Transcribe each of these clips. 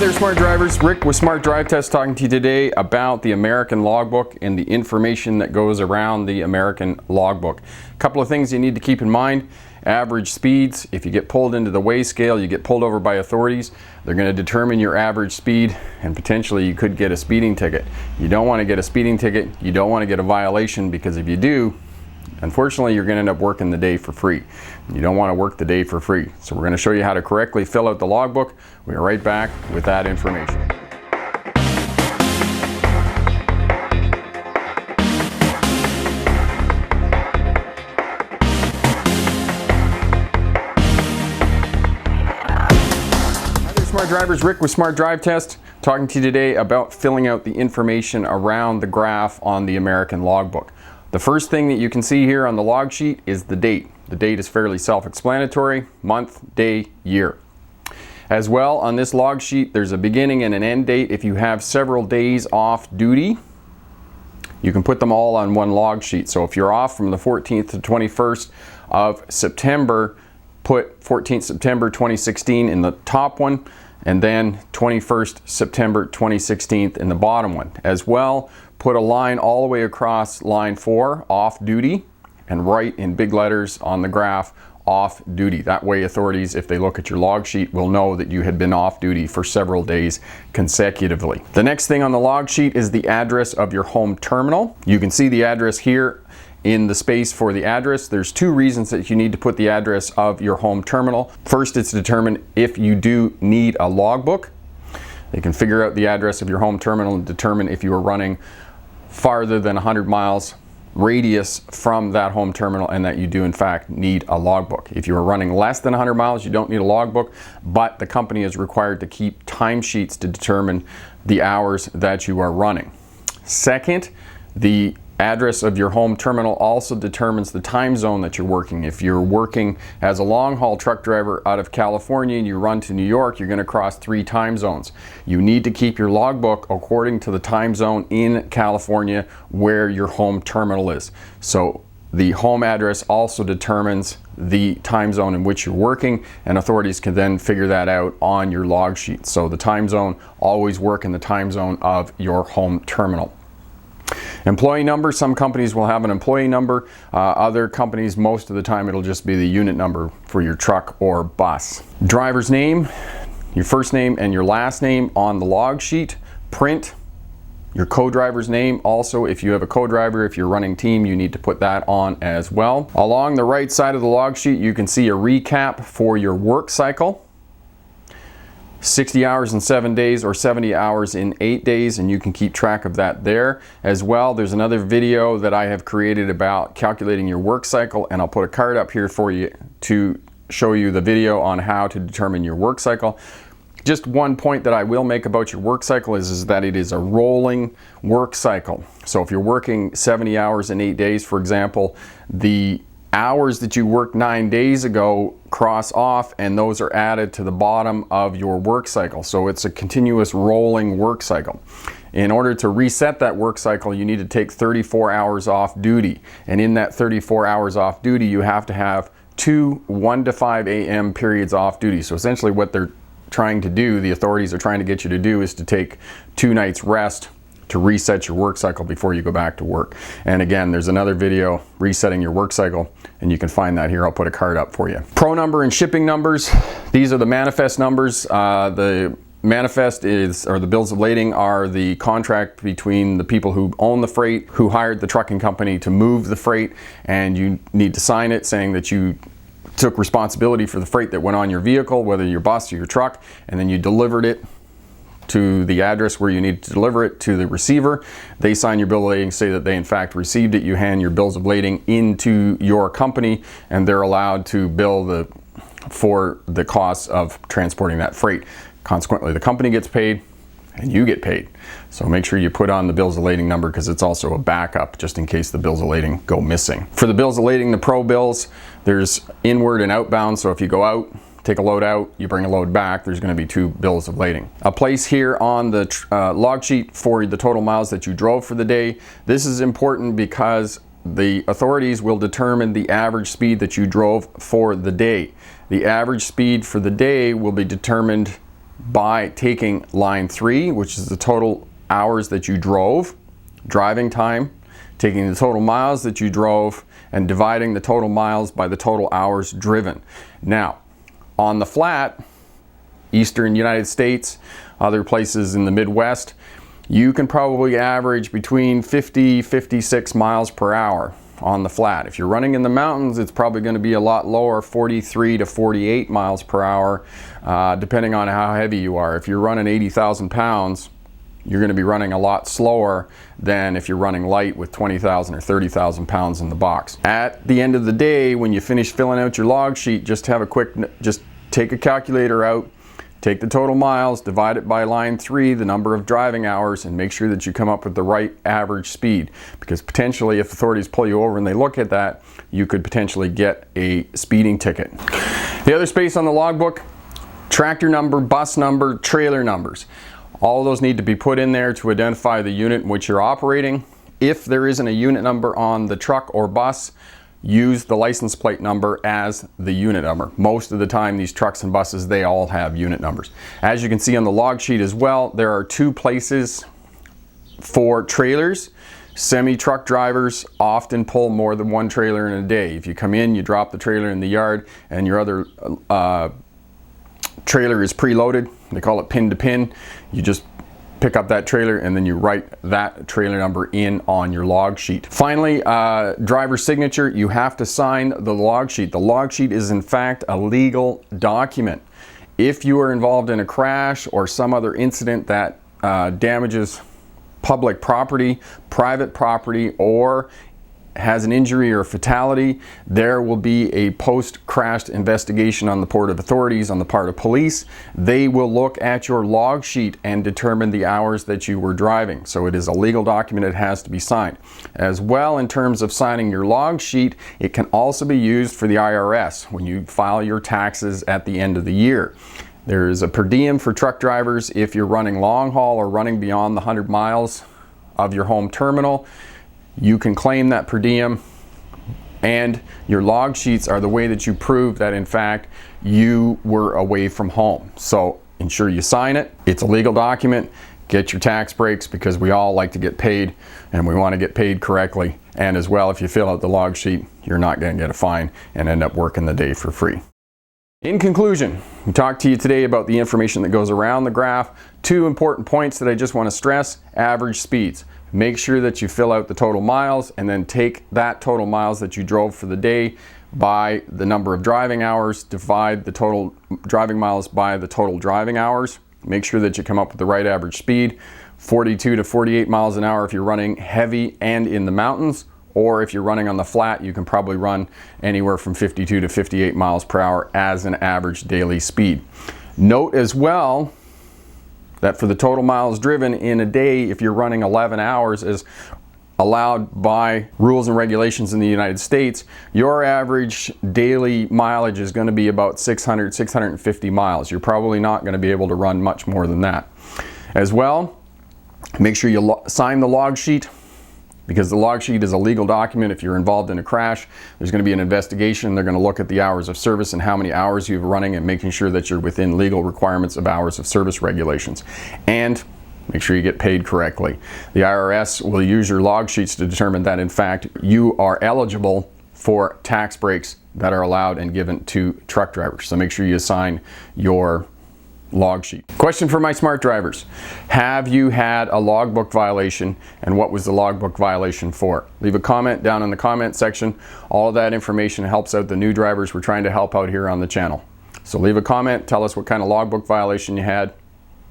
there, smart drivers. Rick with Smart Drive Test talking to you today about the American logbook and the information that goes around the American logbook. A couple of things you need to keep in mind. Average speeds. If you get pulled into the weigh scale, you get pulled over by authorities, they're going to determine your average speed and potentially you could get a speeding ticket. You don't want to get a speeding ticket. You don't want to get a violation, because if you do, unfortunately, you're going to end up working the day for free. You don't want to work the day for free. So we're going to show you how to correctly fill out the logbook. We're right back with that information. Hi there, smart drivers. Rick with Smart Drive Test talking to you today about filling out the information around the graph on the American logbook. The first thing that you can see here on the log sheet is the date. The date is fairly self-explanatory: month, day, year. As well, on this log sheet, there's a beginning and an end date. If you have several days off duty, you can put them all on one log sheet. So if you're off from the 14th to 21st of September, put 14th September 2016 in the top one, and then 21st September 2016 in the bottom one. As well, put a line all the way across line 4, off duty, and write in big letters on the graph, off duty. That way authorities, if they look at your log sheet, will know that you had been off duty for several days consecutively. The next thing on the log sheet is the address of your home terminal. You can see the address here in the space for the address. There's two reasons that you need to put the address of your home terminal. First, it's to determine if you do need a logbook. They can figure out the address of your home terminal and determine if you are running farther than 100 miles radius from that home terminal and that you do in fact need a logbook. If you are running less than 100 miles, you don't need a logbook, but the company is required to keep timesheets to determine the hours that you are running. Second, the address of your home terminal also determines the time zone that you're working. If you're working as a long-haul truck driver out of California and you run to New York, you're going to cross 3 time zones. You need to keep your logbook according to the time zone in California where your home terminal is. So the home address also determines the time zone in which you're working, and authorities can then figure that out on your log sheet. So the time zone, always work in the time zone of your home terminal. Employee number, some companies will have an employee number. Other companies, most of the time, it'll just be the unit number for your truck or bus. Driver's name, your first name and your last name on the log sheet. Print your co-driver's name. Also, if you have a co-driver, if you're running team, you need to put that on as well. Along the right side of the log sheet, you can see a recap for your work cycle. 60 hours in 7 days or 70 hours in 8 days, and you can keep track of that there. As well, there's another video that I have created about calculating your work cycle, and I'll put a card up here for you to show you the video on how to determine your work cycle. Just one point that I will make about your work cycle is that it is a rolling work cycle. So if you're working 70 hours in 8 days, for example, the hours that you worked 9 days ago cross off, and those are added to the bottom of your work cycle. So it's a continuous rolling work cycle. In order to reset that work cycle, you need to take 34 hours off duty. And in that 34 hours off duty, you have to have 2 1 to 5 a.m. periods off duty. So essentially what they're trying to do, the authorities are trying to get you to do, is to take 2 nights rest to reset your work cycle before you go back to work. And again, there's another video resetting your work cycle, and you can find that here. I'll put a card up for you. Pro number and shipping numbers. These are the manifest numbers. The manifest is, or the bills of lading are the contract between the people who own the freight, who hired the trucking company to move the freight, and you need to sign it saying that you took responsibility for the freight that went on your vehicle, whether your bus or your truck, and then you delivered it to the address where you need to deliver it to the receiver. They sign your bill of lading, say that they in fact received it. You hand your bills of lading into your company, and they're allowed to bill for the costs of transporting that freight. Consequently, the company gets paid and you get paid. So make sure you put on the bills of lading number, because it's also a backup just in case the bills of lading go missing. For the bills of lading, the pro bills, there's inward and outbound. So if you go out, take a load out, you bring a load back, there's going to be 2 bills of lading. A place here on the log sheet for the total miles that you drove for the day. This is important because the authorities will determine the average speed that you drove for the day. The average speed for the day will be determined by taking line 3, which is the total hours that you drove, driving time, taking the total miles that you drove, and dividing the total miles by the total hours driven. Now, on the flat, eastern United States, other places in the Midwest, you can probably average between 50-56 miles per hour on the flat. If you're running in the mountains, it's probably going to be a lot lower, 43 to 48 miles per hour, depending on how heavy you are. If you're running 80,000 pounds, you're going to be running a lot slower than if you're running light with 20,000 or 30,000 pounds in the box. At the end of the day, when you finish filling out your log sheet, just take a calculator out, take the total miles, divide it by line 3, the number of driving hours, and make sure that you come up with the right average speed. Because potentially, if authorities pull you over and they look at that, you could potentially get a speeding ticket. The other space on the logbook, tractor number, bus number, trailer numbers. All of those need to be put in there to identify the unit in which you're operating. If there isn't a unit number on the truck or bus, use the license plate number as the unit number. Most of the time, these trucks and buses, they all have unit numbers. As you can see on the log sheet as well, there are 2 places for trailers. Semi-truck drivers often pull more than 1 trailer in a day. If you come in, you drop the trailer in the yard, and your other trailer is preloaded. They call it pin to pin. You just pick up that trailer and then you write that trailer number in on your log sheet. Finally, driver's signature. You have to sign the log sheet. The log sheet is in fact a legal document. If you are involved in a crash or some other incident that damages public property, private property, or has an injury or fatality, there will be a post-crash investigation on the part of authorities, on the part of police. They will look at your log sheet and determine the hours that you were driving. So it is a legal document, it has to be signed. As well, in terms of signing your log sheet, it can also be used for the IRS when you file your taxes at the end of the year. There is a per diem for truck drivers if you're running long haul or running beyond the 100 miles of your home terminal. You can claim that per diem, and your log sheets are the way that you prove that in fact you were away from home. So ensure you sign it. It's a legal document. Get your tax breaks, because we all like to get paid and we want to get paid correctly. And as well, if you fill out the log sheet, you're not going to get a fine and end up working the day for free. In conclusion, we talked to you today about the information that goes around the graph. 2 important points that I just want to stress: average speeds. Make sure that you fill out the total miles and then take that total miles that you drove for the day by the number of driving hours, divide the total driving miles by the total driving hours. Make sure that you come up with the right average speed, 42 to 48 miles an hour if you're running heavy and in the mountains, or if you're running on the flat, you can probably run anywhere from 52 to 58 miles per hour as an average daily speed. Note as well that for the total miles driven in a day, if you're running 11 hours as allowed by rules and regulations in the United States, your average daily mileage is going to be about 650 miles. You're probably not going to be able to run much more than that. As well, make sure you sign the log sheet, because the log sheet is a legal document. If you're involved in a crash, there's going to be an investigation. They're going to look at the hours of service and how many hours you've running, and making sure that you're within legal requirements of hours of service regulations. And make sure you get paid correctly. The IRS will use your log sheets to determine that in fact you are eligible for tax breaks that are allowed and given to truck drivers. So make sure you sign your log sheet. Question for my smart drivers: have you had a logbook violation, and what was the logbook violation for? Leave a comment down in the comment section. All of that information helps out the new drivers we're trying to help out here on the channel. So leave a comment, tell us what kind of logbook violation you had,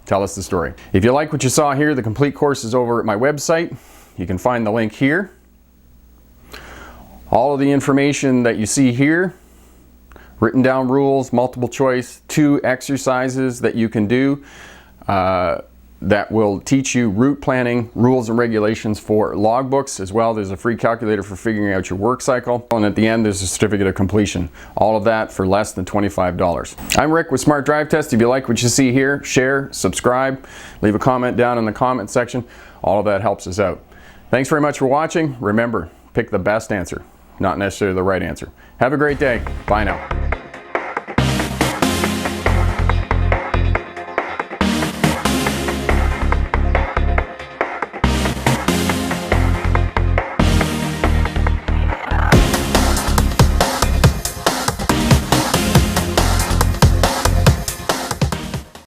tell us the story. If you like what you saw here, the complete course is over at my website. You can find the link here. All of the information that you see here, written down rules, multiple choice, 2 exercises that you can do that will teach you route planning, rules and regulations for logbooks. As well, there's a free calculator for figuring out your work cycle. And at the end, there's a certificate of completion. All of that for less than $25. I'm Rick with Smart Drive Test. If you like what you see here, share, subscribe, leave a comment down in the comment section. All of that helps us out. Thanks very much for watching. Remember, pick the best answer, not necessarily the right answer. Have a great day. Bye now.